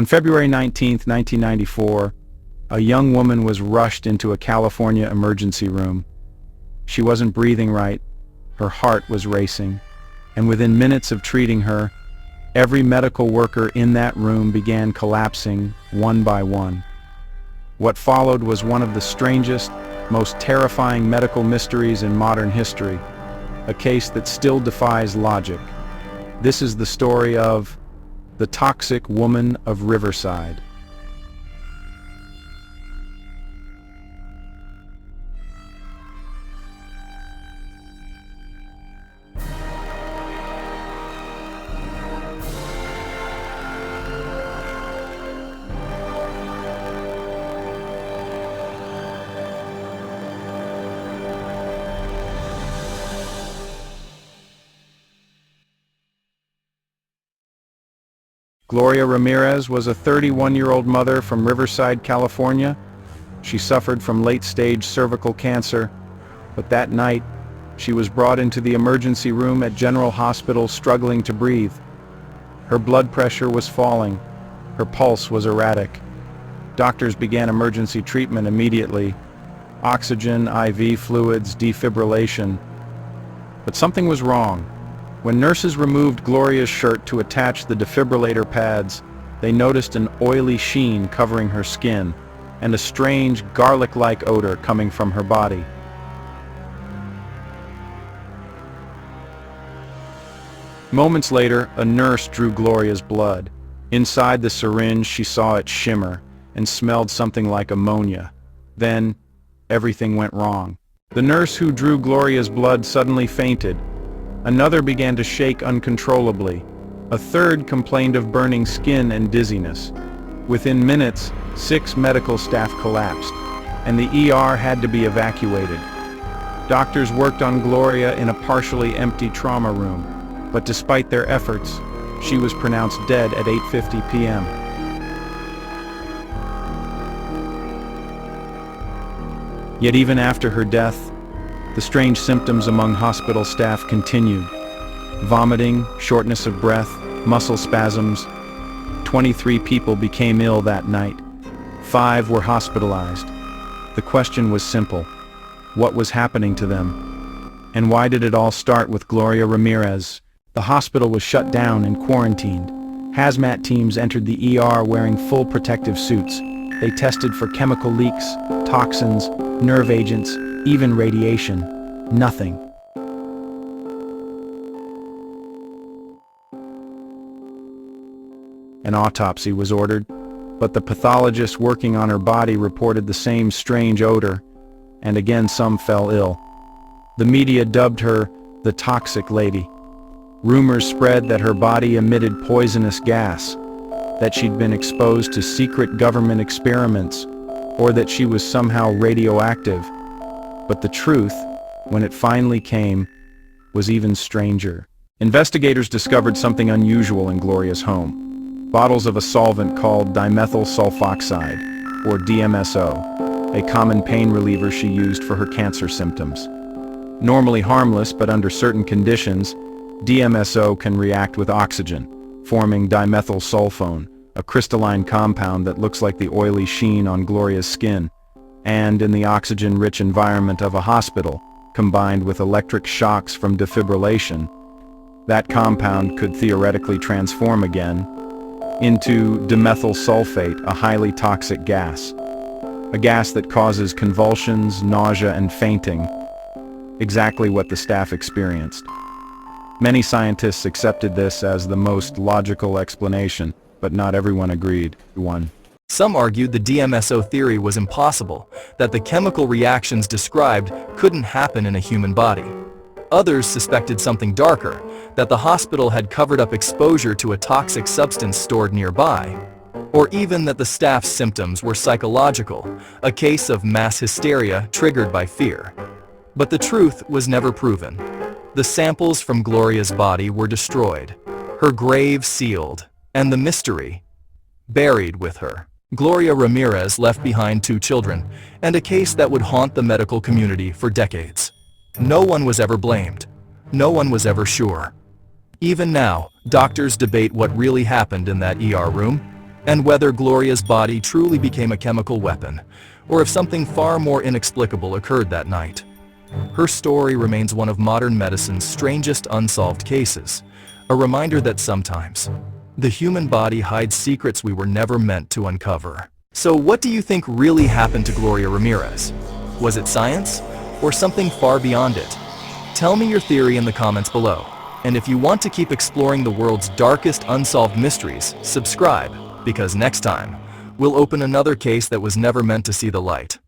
On February 19, 1994, a young woman was rushed into a California emergency room. She wasn't breathing right, her heart was racing, and within minutes of treating her, every medical worker in that room began collapsing one by one. What followed was one of the strangest, most terrifying medical mysteries in modern history, a case that still defies logic. This is the story of the toxic woman of Riverside. Gloria Ramirez was a 31-year-old mother from Riverside, California. She suffered from late-stage cervical cancer, but that night, she was brought into the emergency room at General Hospital struggling to breathe. Her blood pressure was falling. Her pulse was erratic. Doctors began emergency treatment immediately. Oxygen, IV fluids, defibrillation. But something was wrong. When nurses removed Gloria's shirt to attach the defibrillator pads, they noticed an oily sheen covering her skin and a strange garlic-like odor coming from her body. Moments later, a nurse drew Gloria's blood. Inside the syringe, she saw it shimmer and smelled something like ammonia. Then, everything went wrong. The nurse who drew Gloria's blood suddenly fainted. Another began to shake uncontrollably. A third complained of burning skin and dizziness. Within minutes, 6 medical staff collapsed, and the ER had to be evacuated. Doctors worked on Gloria in a partially empty trauma room, but despite their efforts, she was pronounced dead at 8:50 p.m. Yet even after her death, the strange symptoms among hospital staff continued. Vomiting, shortness of breath, muscle spasms. 23 people became ill that night. 5 were hospitalized. The question was simple. What was happening to them? And why did it all start with Gloria Ramirez? The hospital was shut down and quarantined. Hazmat teams entered the ER wearing full protective suits. They tested for chemical leaks, toxins, nerve agents, even radiation. Nothing. An autopsy was ordered, but the pathologist working on her body reported the same strange odor, and again some fell ill. The media dubbed her the toxic lady. Rumors spread that her body emitted poisonous gas, that she'd been exposed to secret government experiments, or that she was somehow radioactive. But the truth, when it finally came, was even stranger. Investigators discovered something unusual in Gloria's home. Bottles of a solvent called dimethyl sulfoxide, or DMSO, a common pain reliever she used for her cancer symptoms. Normally harmless, but under certain conditions, DMSO can react with oxygen, forming dimethyl sulfone, a crystalline compound that looks like the oily sheen on Gloria's skin. And in the oxygen-rich environment of a hospital, combined with electric shocks from defibrillation, that compound could theoretically transform again into dimethyl sulfate, a highly toxic gas. A gas that causes convulsions, nausea, and fainting. Exactly what the staff experienced. Many scientists accepted this as the most logical explanation, but not everyone agreed. Some argued the DMSO theory was impossible, that the chemical reactions described couldn't happen in a human body. Others suspected something darker, that the hospital had covered up exposure to a toxic substance stored nearby. Or even that the staff's symptoms were psychological, a case of mass hysteria triggered by fear. But the truth was never proven. The samples from Gloria's body were destroyed, her grave sealed, and the mystery buried with her. Gloria Ramirez left behind 2 children, and a case that would haunt the medical community for decades. No one was ever blamed. No one was ever sure. Even now, doctors debate what really happened in that ER room. and whether Gloria's body truly became a chemical weapon, or if something far more inexplicable occurred that night. Her story remains one of modern medicine's strangest unsolved cases, a reminder that sometimes the human body hides secrets we were never meant to uncover. So what do you think really happened to Gloria Ramirez? Was it science, or something far beyond it? Tell me your theory in the comments below. And if you want to keep exploring the world's darkest unsolved mysteries, subscribe, because next time, we'll open another case that was never meant to see the light.